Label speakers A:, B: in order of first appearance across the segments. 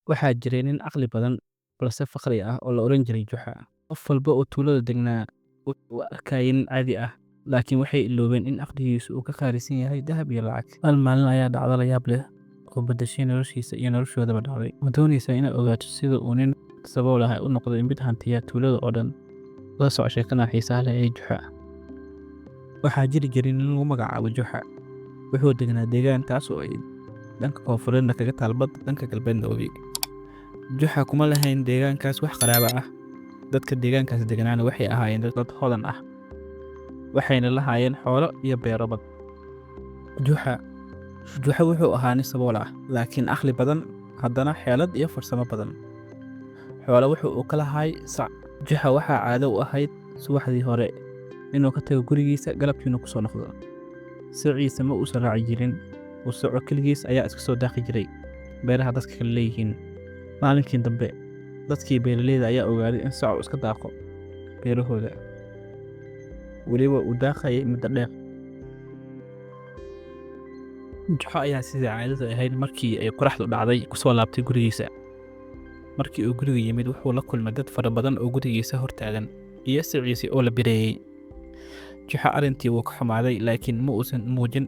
A: Waxaa jiray nin caqli badan balse faqri ah oo la oran jiray Juxa. Qof walba oo tuulada degnaa wuxuu u arkayay nin caadi ah, laakiin waxay iloobeen in caqligiisu uu ka qaalisan yahay dahab iyo lacag. Hal maalin ayaa dhacdo la yaab leh oo beddeshay noloshiisa iyo noloshoodaba dhacday. Ma doonaysaa inaad ogaato sida uu nin sabool ah u noqday mid hantiya tuulada oo dhan? La soco sheekada xiisaha leh ee Juxa. Waxaa jiri jiray nin lagu magacaabo Juxa. Wuxuu degnaa deegaan kaas oo ay dhanka koonfureedna kaga taal badda, dhanka galbeedna webiga. Juxa kuma lahayn deegaankaas wax qaraabo ah. Dadka deegaankaas deganaana waxay ahaayeen dad hodan ah, waxayna lahaayeen xoolo iyo beero badan. Juxa wuxuu ahaa nin sabool ah, laakiin caqli badan, haddana xeelad iyo farsamo badan. Xoolo wuxuu u kala lahaay sac. Juxa waxaa caado u ahayd subaxdii hore inuu ka tago gurigiisa, galabkiina ku soo noqdo. Siciisa ma uusan raaci jirin, uu soco keligiis ayaa iska soo daaqi jiray beeraha dadka kale leeyihiin. Maalinkii dambe, dadkii beeraleyda ayaa ogaaday in sacu iska daaqo beerahooda, weliba uu daaqayay muddo dheer. Juxa ayaa sidii caadada ahayd markii ay qoraxdu dhacday ku soo laabtay gurigiisa. Markii uu guriga yimid, wuxuu la kulmay dad fara badan oo gurigiisa hortaagan iyo siciisii oo la bireeyay. Juxa arrintii wuu ka xumaaday, laakiin ma uusan muujin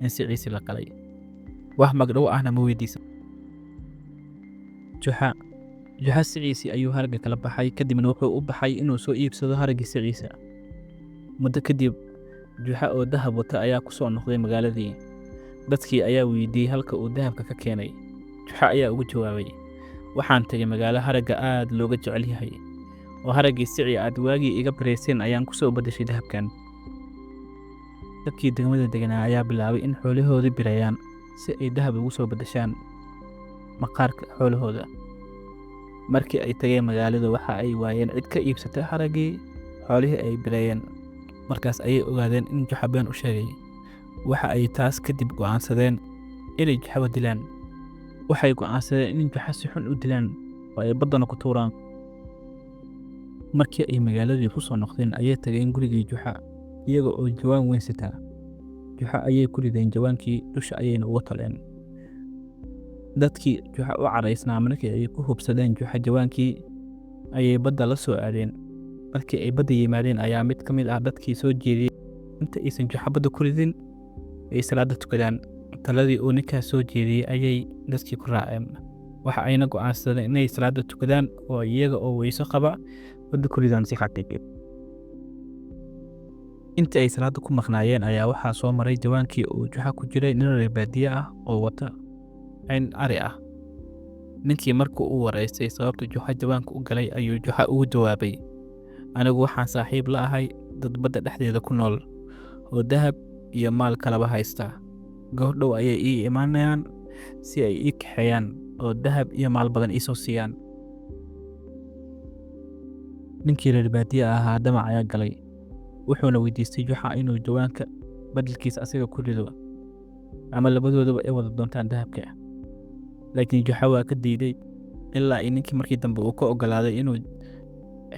A: in siciisii la qalay. Wax magdhow ahna ma weydiisan. Juxa siciisii ayuu haragga kala baxay, kadibna wuxuu u baxay inuu soo iibsado haraggii siciisa. Muddo kadib, Juxa oo dahab wata ayaa ku soo noqday magaaladii. Dadkii ayaa weydiiyey halka uu dahabka ka keenay. Juxa ayaa ugu jawaabay, waxaan tagay magaalo haragga aad looga jecel yahay, oo haraggii sici aad waagii iga barayseen ayaan ku soo beddeshay dahabkan. Dadkii degmada deganaa ayaa bilaabay in xoolahoodii bireeyaan si ay dahab ugu soo beddeshaan maqaarka xoolahooda. Markii ay tageen magaalada, waxa ay waayeen cid ka iibsata haraggii xoolihii ay bireeyeen. Markaas ayay ogaadeen in Juxa been u sheegay. Waxa ay taas kadib go'aansadeen inay Juxaba dilaan. Waxay go'aansadeen in Juxa si xun u dilaan oo ay baddana ku tuuraan. Markii ay magaaladii ku soo noqdeen, ayay tageen gurigii Juxa iyaga oo jawaan weyn sita. Juxa ayay ku rideen jawaankii, dusha ayayna uga toleen. Dadkii Juxa u caraysnaa markii ay ku hubsadeen Juxa jawaankii, ayay badda la soo aadeen. Markii ay badda yimaadeen, ayaa mid ka mid ah dadkii soo jeediyey inta aysan Juxa badda ku ridin ay salaada tukadaan. Taladii uu ninkaas soo jeediyey ayay dadkii ku raaceen. Waxa ayna go'aansadeen inay salaada tukadaan oo iyaga oo weyso qaba badda ku ridaan si xaqiiqi. Intii ay salaada ku maqnaayeen ayaa waxaa soo maray jawaankii uu Juxa ku jiray nin reer baadiye ah oo wata cayn ari ah. Ninkii markuu u waraystay sababta Juxa jawaanka u galay, ayuu Juxa ugu jawaabay, anigu waxaan saaxiib la ahay dad badda dhexdeeda ku nool oo dahab iyo maal kalaba haysta. Goordhow ayay ii imaanayaan si ay ii kaxeeyaan oo dahab iyo maal badan ii soo siiyaan. Ninkii reer baadiye ahaa damac ayaa galay, wuxuuna weydiistay Juxa inuu jawaanka badalkiisa asiga ku rido ama labadoodaba ay wada doontaan dahabka. Laakiin Juxa waa ka diiday ilaa ay ninkii markii dambe uu ka ogolaaday inuu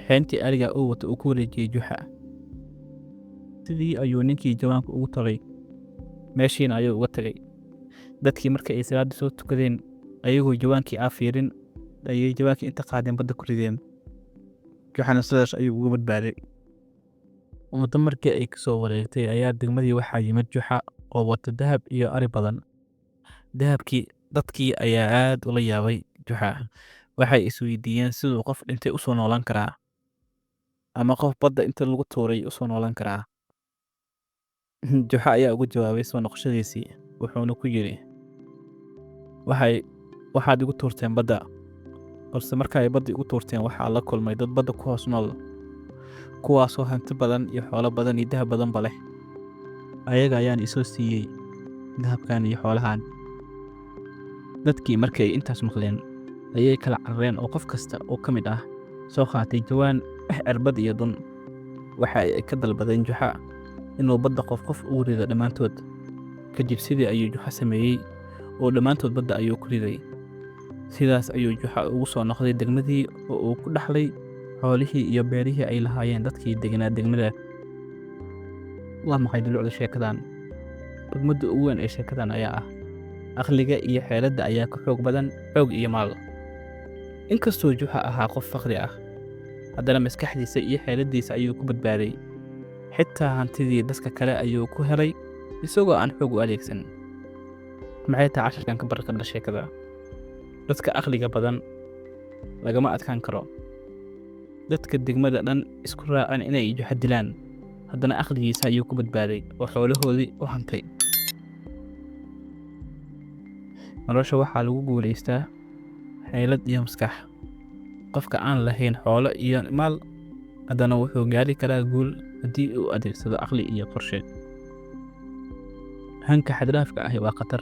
A: xeyntii ariga uu wato uu ku wareejiyey Juxa. Sidii ayuu ninkii jawaanka ugu tagay, meeshiina ayuu uga tagay. Dadkii markii ay salaada soo tukadeen, ayagoo jawaankii fiirin, ayay jawaankii inta qaadeen badda ku rideen. Juxana sidaas ayuu uga badbaaday. Muddo markii ay kasoo wareegtay, ayaa degmadii waxaa yimid Juxa oo wata dahab iyo ari badan. Dadkii ayaa aad ula yaabay Juxa. Waxay isweydiiyeen siduu qof dhintay u soo noolaan karaa, ama qof badda inta lagu tuuray u soo noolaan karaa. Juxa ayaa ugu jawaabay soo noqoshadiisii, wuxuuna ku yidhi, waxaad igu tuurteen badda, balse marka ay badda igu tuurteen waxaa la kulmay dad badda ku hoos nool, kuwaasoo hanti badan iyo xoolo badan iyo dahab badanba leh. Ayaga ayaan isoo siiyey dahabkan iyo xoolahan. Dadkii markii ay intaas maqleen, ayay kala carareen oo qof kasta oo ka mid ah soo qaatay jawaan, cirbad iyo dun. Waxa ay ka dalbadeen Juxa inuu badda qof ugu rido dhammaantood. Kadib sidii ayuu Juxa sameeyey oo dhammaantood badda ayuu ku riday. Sidaas ayuu Juxa ugu soo noqday degmadii oo uu ku dhaxlay xoolihii iyo beerihii ay lahaayeen dadkii deganaa degmada. Waa maxay dulucda sheekadan? Xigmadda ugu weyn ee sheekadan ayaa ah aqliga iyo xeeladda ayaa ka xoog badan xoog iyo maal. Inkastoo Juxa ahaa qof faqri ah, haddana maskaxdiisa iyo xeeladdiisa ayuu ku badbaaday. Xitaa hantidii dadka kale ayuu ku helay isagoo aan xoog u adeegsan. Maxay tahay casharkan ka barkada sheekada? Dadka aqliga badan lagama adkaan karo. Dadka degmada dhan isku raaceen inay Juxa dilaan, haddana aqligiisa ayuu ku badbaaday oo xoolahoodii u hantay. Nolosha waxaa lagu guulaystaa xeelad iyo maskax. Qofka aan lahayn xoolo iyo maal haddana wuxuu gaari karaa guul haddii uu adeegsado aqli iyo qorshe. Hanka xad dhaafka ahi waa khatar.